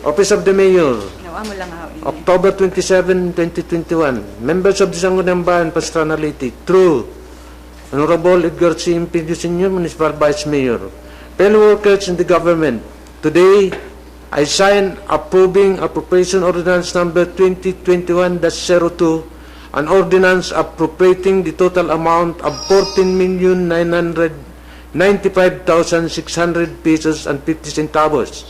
Office of the Mayor, Amo lang ha. October 27, 2021. Members of the Sangguniang Bayan, Pastrana, Leyte. True. Honorable Edgar C. Impedio Sr., Municipal Vice Mayor. Fellow workers in the government. Today, I sign approving appropriation ordinance number 2021-02, an ordinance appropriating the total amount of 14,995,600 pesos and 50 centavos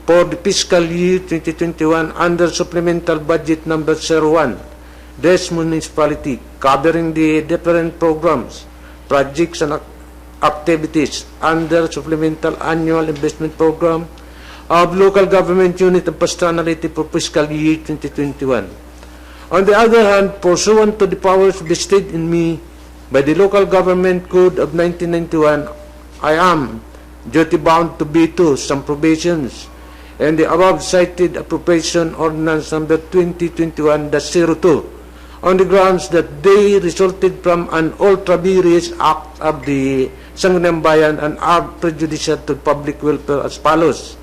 for the fiscal year 2021 under supplemental budget number 01, this municipality, covering the different programs, projects and activities under supplemental annual investment program of local government unit of Pastrana, Leyte for fiscal year 2021. On the other hand, pursuant to the powers vested in me by the Local Government Code of 1991, I am duty-bound to veto some provisions and the above cited appropriation ordinance number 2021-02 on the grounds that they resulted from an ultra-various act of the Sangguniang Bayan and are prejudicial to public welfare as follows.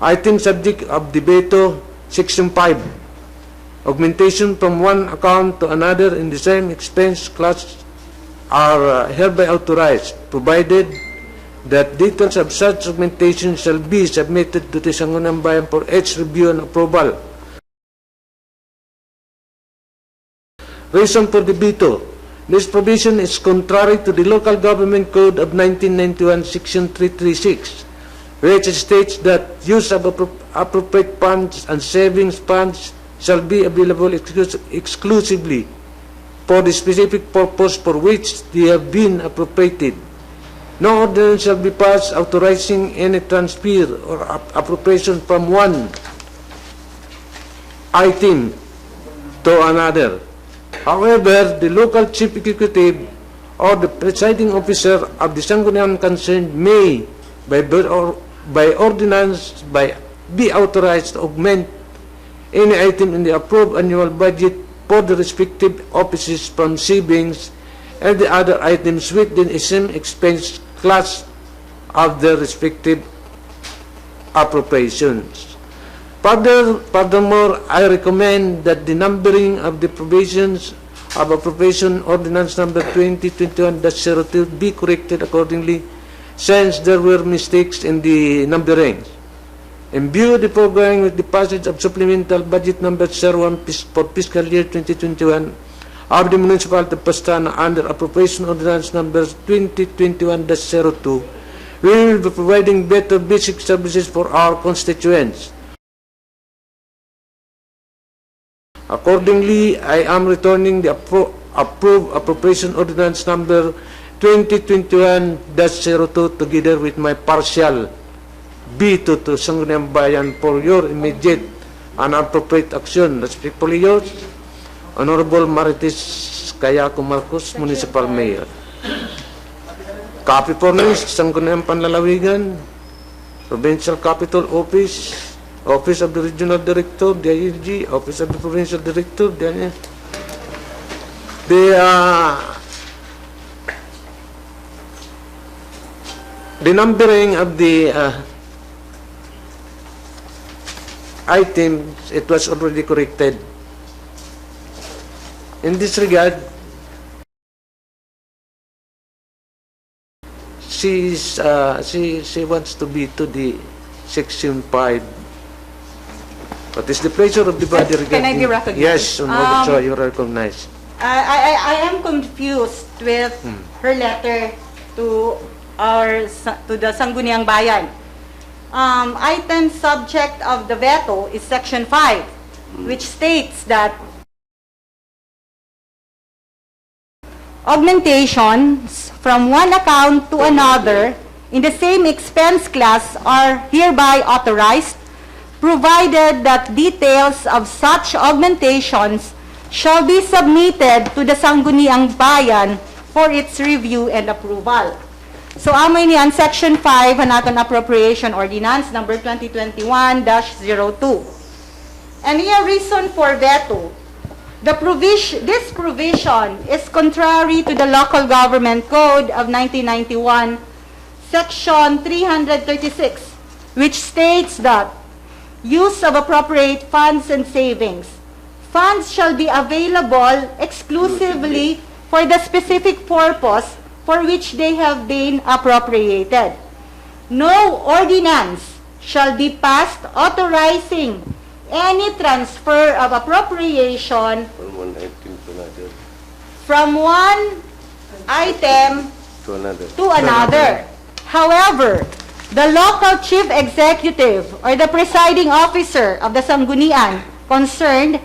Item subject of the veto, Section 5. Augmentation from one account to another in the same expense class are hereby authorized, provided that details of such augmentation shall be submitted to the Sangguniang Bayan for its review and approval. Reason for the veto. This provision is contrary to the Local Government Code of 1991, Section 336, which states that use of appropriate funds and savings funds shall be available exclusively for the specific purpose for which they have been appropriated. No ordinance shall be passed authorizing any transfer or appropriation from one item to another. However, the local chief executive or the presiding officer of the Sangguniang concerned may, by ordinance, be authorized to augment any item in the approved annual budget for the respective offices from savings and the other items within the same expense class of their respective appropriations. Furthermore, I recommend that the numbering of the provisions of appropriation ordinance number 2021-02 be corrected accordingly, since there were mistakes in the numbering. In view of the foregoing with the passage of supplemental budget number 01 for fiscal year 2021 of the municipality of Pastrana under appropriation ordinance number 2021-02, we will be providing better basic services for our constituents. Accordingly, I am returning the approved appropriation ordinance number 2021-02 together with my partial veto to Sangguniang Bayan for your immediate and appropriate action. Respectfully yours, Honorable Marites Cayaco Marcos, Municipal Mayor. Copy for list, Sangguniang Panlalawigan, Provincial Capital Office, Office of the Regional Director, DILG, Office of the Provincial Director, the numbering of the items, it was already corrected. In this regard, she wants to be to the Section 5. What is the pleasure of the body regarding? Can I be recognized? Yes, Honorable, you are recognized. I am confused with her letter to the Sangguniang Bayan. Item subject of the veto is Section 5, which states that augmentations from one account to another in the same expense class are hereby authorized, provided that details of such augmentations shall be submitted to the Sangguniang Bayan for its review and approval. So, amoy niyan, Section 5, hanaton appropriation ordinance number 2021-02. And here, reason for veto. This provision is contrary to the Local Government Code of 1991, Section 336, which states that use of appropriate funds and savings. Funds shall be available exclusively for the specific purpose for which they have been appropriated. No ordinance shall be passed authorizing any transfer of appropriation From one item to another. from one item To another. to another. However, the local chief executive or the presiding officer of the sanggunian concerned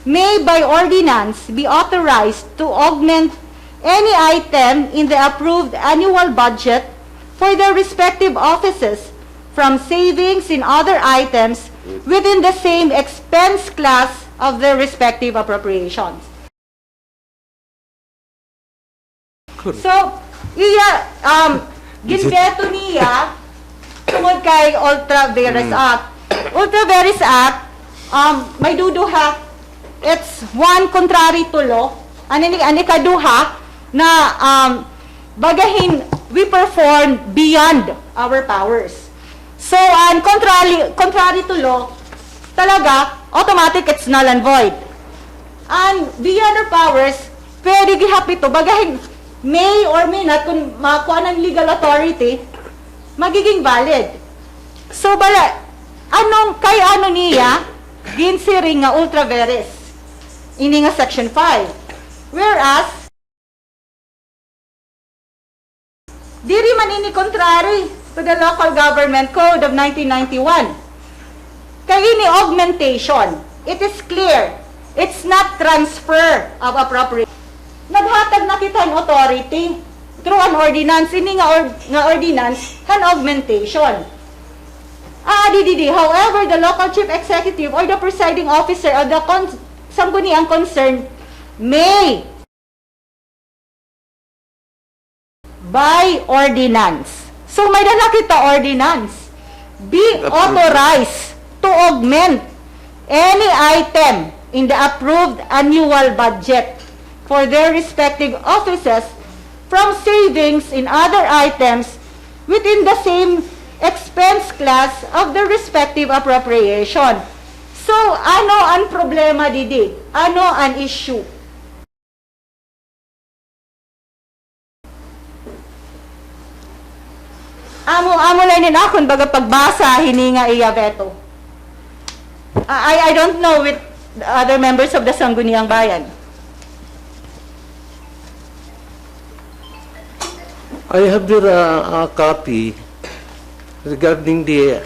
may by ordinance be authorized to augment any item in the approved annual budget for their respective offices from savings in other items within the same expense class of their respective appropriations. So, ginveto niya tungod kay Ultra Vires Act. Ultra Vires Act, may duduha, it's one contrary to law. Ani ikaduha na bagahin we perform beyond our powers. So, contrary to law, talaga, automatic it's null and void. And beyond our powers, pwede gihap ito, bagahin may or may not, kung makuha ng legal authority, magiging valid. So, kay ano niya, ginsiring nga ultra vires. Ini nga section 5. Whereas, diri man ini contrary to the Local Government Code of 1991. Kay ini augmentation. It is clear. It's not transfer of appropriation. Naghatag na kita ang authority through an ordinance. Ini nga ordinance, an augmentation. However, the local chief executive or the presiding officer of the sangguniang concerned may, by ordinance. So, may dala kita ordinance. Be authorized to augment any item in the approved annual budget for their respective offices from savings in other items within the same expense class of the respective appropriation. So, ano ang problema didi? Ano ang issue? Amo lang din akong baga pagbasa hininga iya veto. I don't know with the other members of the Sangguniang Bayan. I have here a copy regarding the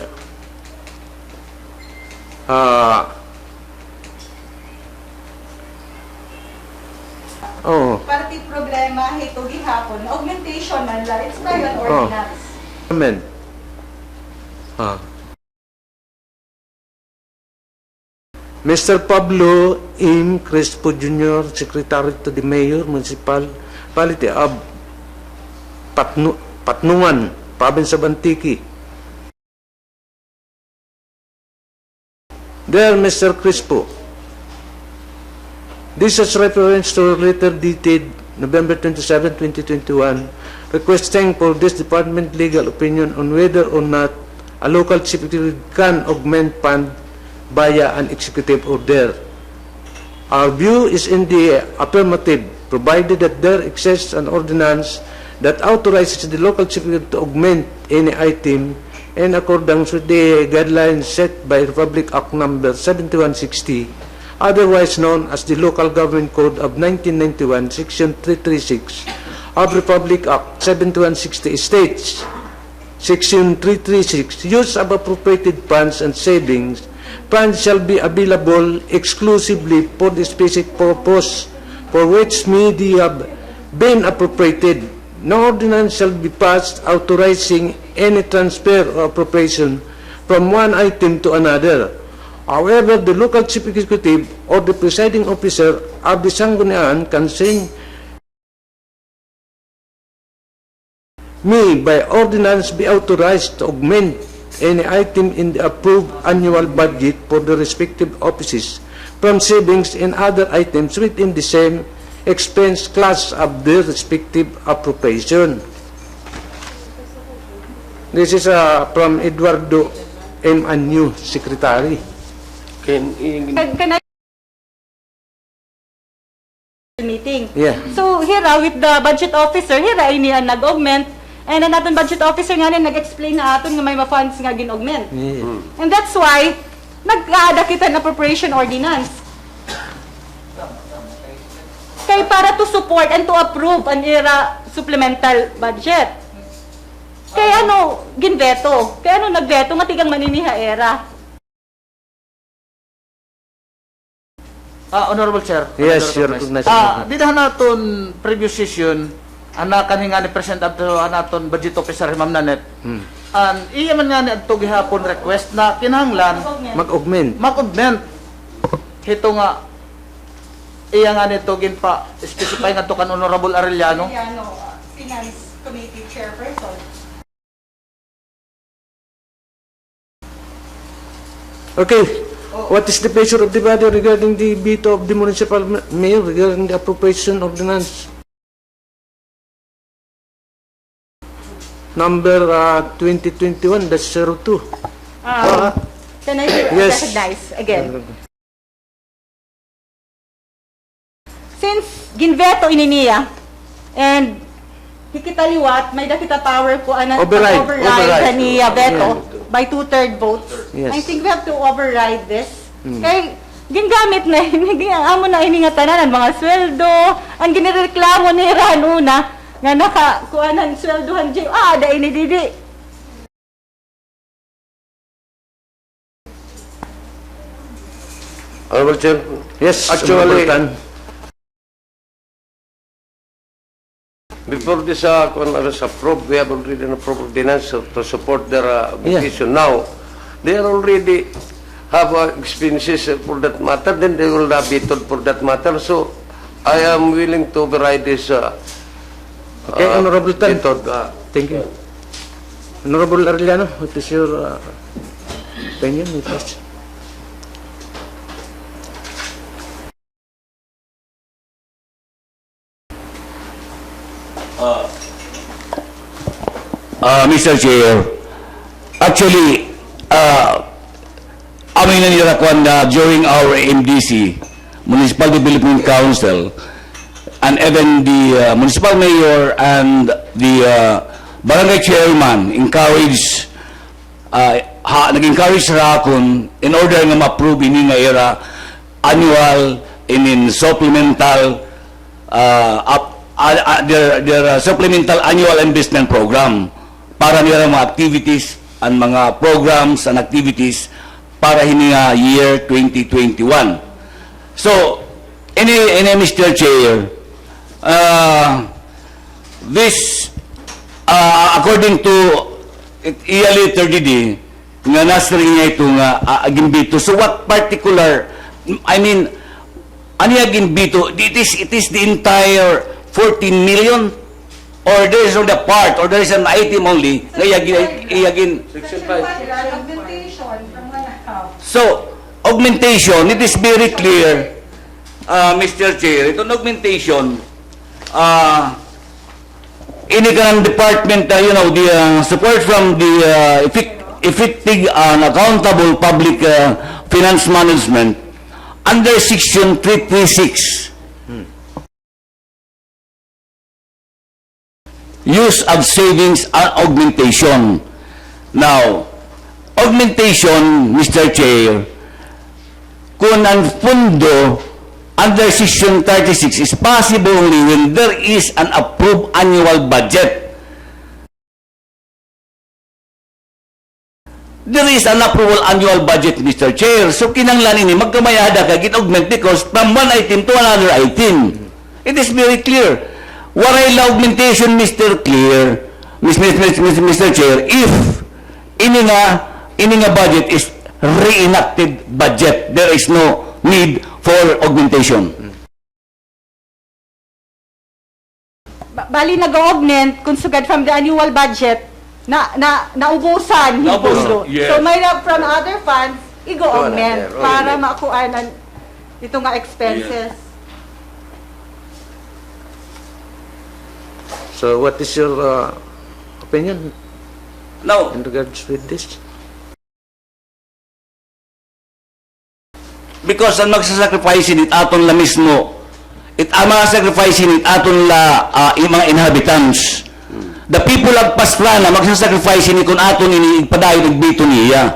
Party problema hito gihapon. Augmentation man lang. It's by an ordinance. Amen. Mr. Pablo M. Crespo Jr., Secretary to the Mayor, Municipality of Patnungan, Province of Antique. Dear Mr. Crespo, this is reference to a letter dated November 27, 2021, requesting for this department legal opinion on whether or not a local chief executive can augment fund via an executive order. Our view is in the affirmative, provided that there exists an ordinance that authorizes the local chief executive to augment any item in accordance with the guidelines set by Republic Act Number 7160, otherwise known as the Local Government Code of 1991, Section 336 of Republic Act 7160 states, Section 336, use of appropriated funds and savings. Funds shall be available exclusively for the specific purpose for which may they have been appropriated. No ordinance shall be passed authorizing any transfer or appropriation from one item to another. However, the local chief executive or the presiding officer of the sanggunian concerned may by ordinance be authorized to augment any item in the approved annual budget for the respective offices from savings in other items within the same expense class of their respective appropriation. This is from Eduardo and a new secretary. Can Can I meeting? Yeah. So here with the budget officer, here niya nag-augment and ang aton budget officer nga nag-explain na aton nga may ma-funds nga gin-augment. Yeah. And that's why nag-aada kita ng appropriation ordinance. Kay para to support and to approve an era supplemental budget. Kay ano, gin-veto. Kay ano nag-veto nga tigang maniniha era. Honorable Chair. Yes, you're Honorable recognized. Di na naton previous session, ana kaning nga ni President Abdo naton budget officer Ma'am Nanet. Iya man nga ni adto gihapon request na kinahanglan Mag-augment. mag-augment. Hito nga iya nga nito ginpa specify nga to kan Honorable Arellano. Finance Committee Chairperson. Okay. What is the pleasure of the body regarding the veto of the municipal mayor regarding the appropriation ordinance? Number 2021-02. Can I Yes. recognize again? Since ginveto ininiya and hikitaliwat, may dakita power ko ana Override. override kaniya veto by 2/3 votes. Yes. I think we have to override this. Kay gingamit na amo na ini nga tanan mga sweldo, ang ginireklamo ni Ranuna nga naka kuanan sweldohan jay aada ini didi. Honorable Chair, Yes, actually, Honorable Tan. before this was approved, we have already an approved ordinance to support their application. Now, they are already have experiences for that matter, then they will not be told for that matter. So, I am willing to override this. Okay, Honorable Tan. method, Thank you. Honorable Arellano, what is your opinion with this? Mr. Chair, actually, amin na nirakuan na during our MDC, Municipal Development Council, and even the municipal mayor and the barangay chairman encourage, nag-encourage sa akon in order na ma-approve ini nga era annual and in supplemental their supplemental annual investment program para nila mga activities and mga programs and activities para hininga year 2021. So, ini Mr. Chair, this, according to ELA 30D, nga nasa rin niya ito nga agimbito. So, what particular, I mean, ano yung agimbito? It is the entire 14 million? Or there is only a part, or there is an item only, na iagin. Section 5. Augmentation from one account. So, augmentation, it is very clear, Mr. Chair, itong augmentation, ini ka ng department, the support from the effective and accountable public finance management under Section 336. Use of savings and augmentation. Now, augmentation, Mr. Chair, kung ang pundo under Section 36 is possible only when there is an approved annual budget. There is an approval annual budget, Mr. Chair. So, kinanglan ini, magkamayada ka, git-augment because from one item to another item. It is very clear. Waray augmentation, Mr. Chair, if ini nga budget is reenacted budget, there is no need for augmentation. Bali nag-augment kung sugad from the annual budget naubusan hipulo. Yes. So may from other funds igo-augment para makuanan ito nga expenses. So, what is your opinion Now, in regards with this? Because ang magsasacrifice it aton la mismo. Ang mga sacrifice it aton la yung mga inhabitants. The people of Pastrana magsasacrifice ni kung aton ini padayon og bito niya.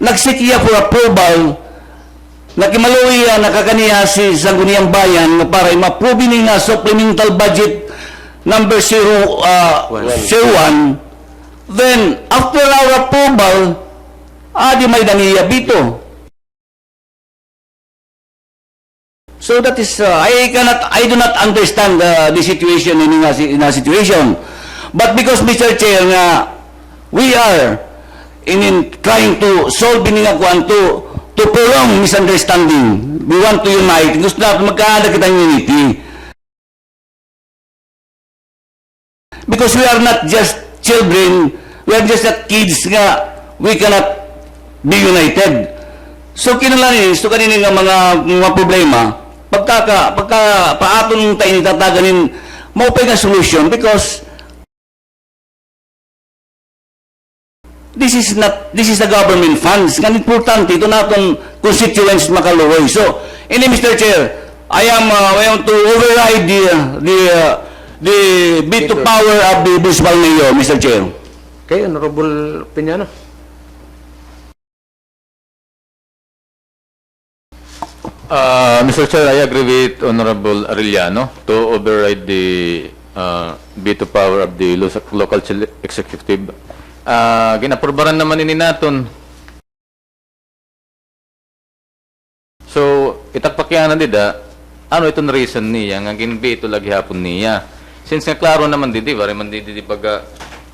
Nagsikiya for approval. Nakimaluya nakakaniya si Sangguniang Bayan na para ma-approve ni nga supplemental budget number 01. Then after our approval, di may daniya bito. So that is, I do not understand the situation in a situation. But because Mr. Chair, we are trying to solve ini nga kuan to prolong misunderstanding. We want to unite. Gusto natin magkaada kita unity. Because we are not just children, we are just not kids nga, we cannot be united. So kinalanin, so kanina nga mga problema, pagka paaton tayo tataganin, maupay nga solution because this is the government funds. Nga importante, ito natin constituents makaluoy. So, Mr. Chair, I want to override the veto power of the municipal mayor, Mr. Chair. Okay, Honorable Peñano. Mr. Chair, I agree with Honorable Arellano to override the veto power of the local executive. Ginaprobaran naman ini naton. So, itakpakyanan dida, ano itong reason niya, nga ginveto lagi hapon niya. Since nga klaro naman didi, bari man didi pag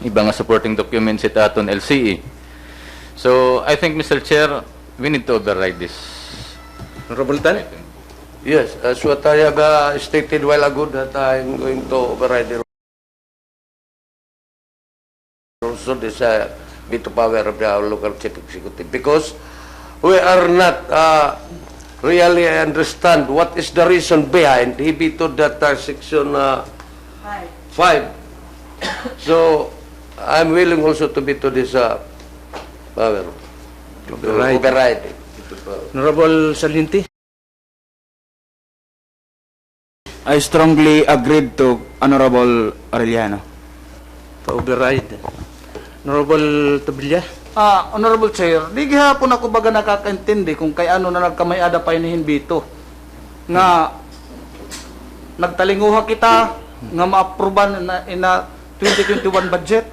iba nga supporting documents it aton LCE. So, I think, Mr. Chair, we need to override this. Honorable Tan. Yes, as what I have stated while ago that I'm going to override the also this veto power of the local executive because we are not really understand what is the reason behind he vetoed that section 5. So I'm willing also to veto this power. Override. Honorable Saliente. I strongly agreed to Honorable Arellano. Pa-override. Honorable Tabilla. Honorable Chair, di gihapon ako baga nakakaintindi kung kay ano na nagkamay-ada pa inihin bito. Nga, nagtalinguha kita, nga ma-approvean na 2021 budget,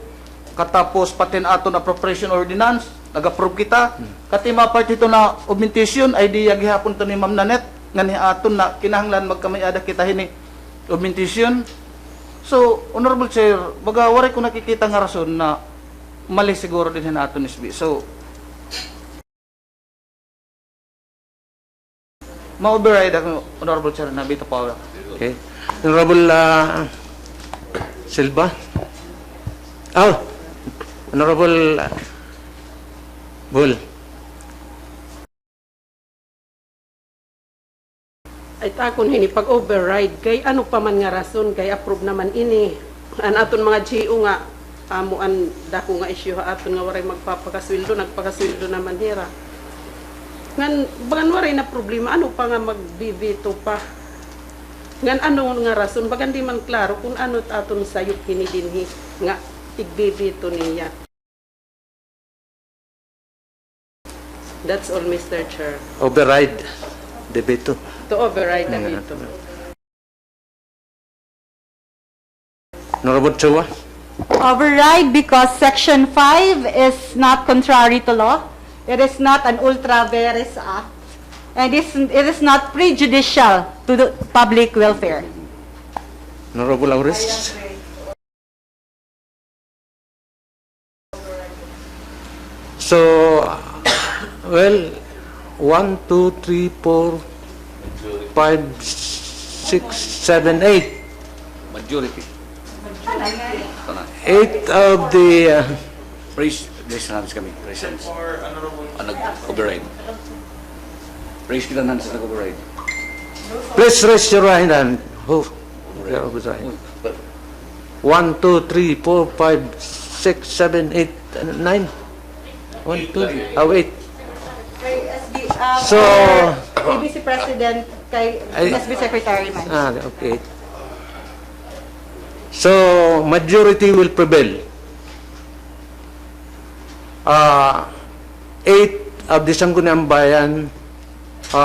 katapos patin aton appropriation ordinance, nag-approve kita, kati ma-part ito na augmentation, idea gihapon to ni Ma'am Nanet, nga ni aton na kinahanglan magkamay-ada kita hini augmentation. So, Honorable Chair, baga wari ko nakikita nga rason na mali siguro din natin SB. So, ma-override ako, Honorable Chair, na veto power. Okay. Honorable Silva. Honorable Bull. Ay takon hini pag override kay ano pa man nga rason kay approve naman ini an aton mga GO nga amo an dako nga issue aton nga waray magpapakasweldo nagpakasweldo naman hira ngan bagan waray na problema ano pa nga magbibito pa ngan ano nga rason bagan di man klaro kung ano aton sayop kini dinhi nga igbibito niya. That's all, Mr. Chair. Override the veto. To override the veto. Honorable Chua. Override because Section 5 is not contrary to law. It is not an ultra vires act. And it is not prejudicial to the public welfare. Honorable Auris. So, well, 1, 2, 3, 4, 5, 6, 7, 8. Majority. 8 of the Praise natin kami. Presence. Nag-override. Praise kita natin sa nag-override. please raise your right hand. Oh, yeah, override. 1, 2, 3, 4, 5, 6, 7, 8, 9. 1, 2, 8. Kay SB So, ABC President kay SB Secretary man. Okay. So, majority will prevail. 8 of the Sangguniang Bayan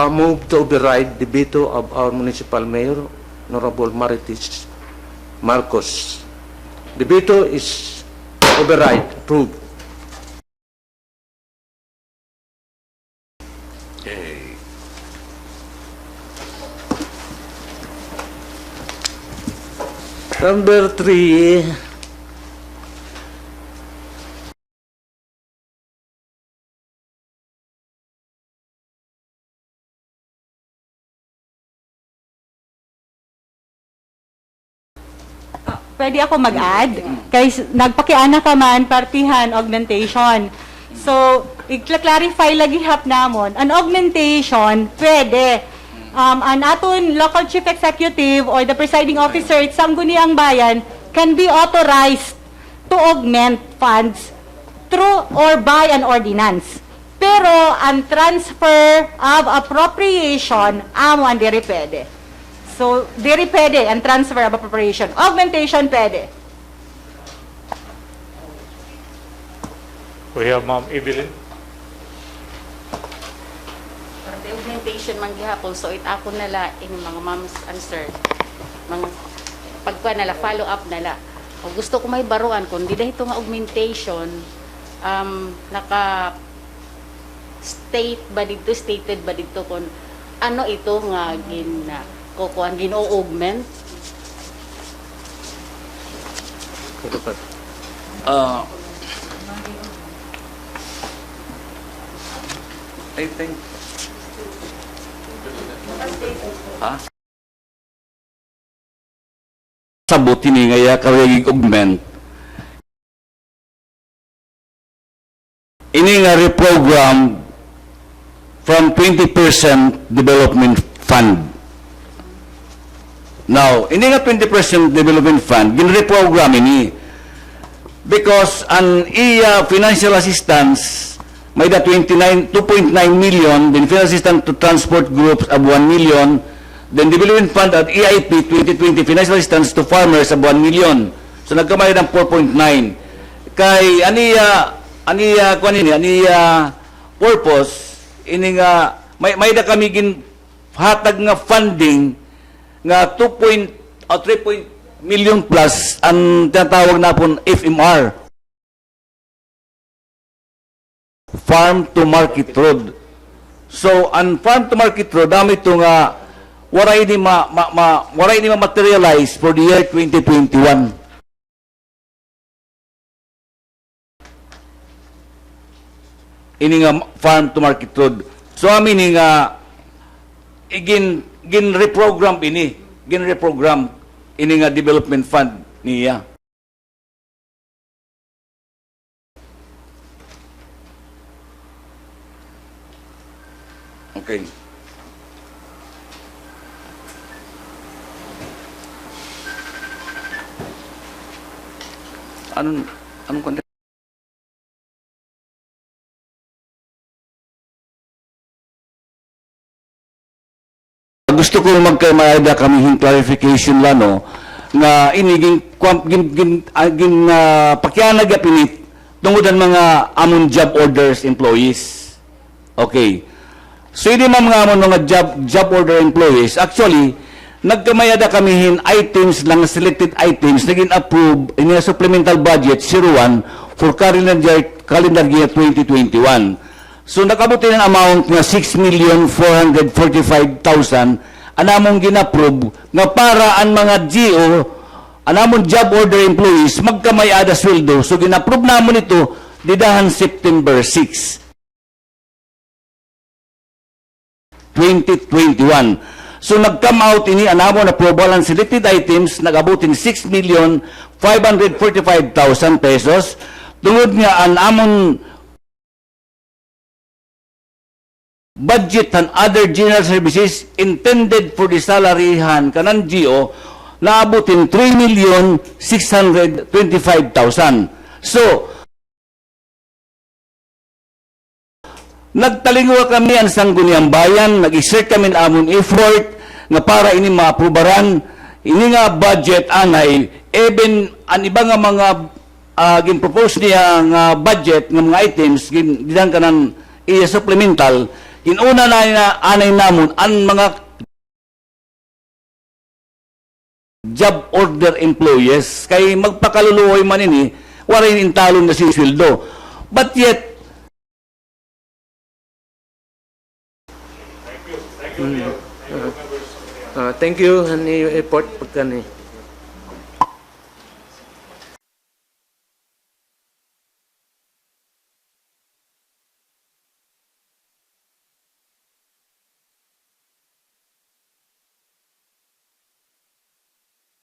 move to override the veto of our municipal mayor, Honorable Marites Marcos. The veto is override, approved. Number 3, Pwede ako mag-add? Kay nagpakiana ka man, partihan, augmentation. So, i-clarify lagi hap namon. An augmentation, pwede. An aton local chief executive or the presiding officer at Sangguniang Bayan can be authorized to augment funds through or by an ordinance. Pero, ang transfer of appropriation, amo ang diri pwede. So, diri pwede ang transfer of appropriation. Augmentation pwede. We have Ma'am Evelyn. The augmentation man gihapon, so it ako nala in mga ma'am's answer. Mga pagkuha nala, follow up nala. O gusto ko may baruan kung di dahito nga augmentation, naka state ba dito, stated ba dito kung ano ito nga kukuhan, gino-augment? I think sabot ini ngaya kawig augment ini nga reprogram from 20% development fund. Now, ini nga 20% development fund gin-reprogram ini because an iya financial assistance may da 2.9 million, then financial assistance to transport groups of 1 million, then development fund at EIP 2020 financial assistance to farmers of 1 million. So nagkamay ng 4.9. Kay aniya purpose ini nga may da kami gin hatag nga funding nga 3 million plus ang tinatawag na pon FMR, Farm to Market Road. So, ang Farm to Market Road, dami ito nga waray ni ma-materialize for the year 2021. Ini nga Farm to Market Road. So, amin nga gin-reprogram ini. Gin-reprogram ini nga development fund niya. Okay. Anong konten? Gusto ko magkamaada kami clarification lano nga iniging pakyanag pinit tungod ang mga amon job orders employees. Okay. So, hindi mga job order employees, actually, nagkamayada kamihin items lang, selected items, naging approve in a supplemental budget 01 for calendar year 2021. So, nakabuti ng amount nga 6,445,000 anamong ginapprove nga para ang mga GO, anamong job order employees, magkamay aada sweldo. So, ginapprove namon ito didahan September 6. 2021. So nag-come out ini anamon approval ang selected items nag-abutin 6,545,000 pesos tungod nga ang amon budget and other general services intended for the salaryhan kanan GO naabutin 3,625,000. So nagtalingwa kami ang sangguniang bayan, nag-exert kami ng amon effort nga para ini maaprubaran, ini nga budget anay, even ang iba nga mga gin-propose niya nga budget ng mga items, ginan ka ng supplemental, kinuna na anay namon ang mga job order employees, kay magpakaluluoy man ini, waray intalon na si sweldo. But yet, thank you, and report pagka ni.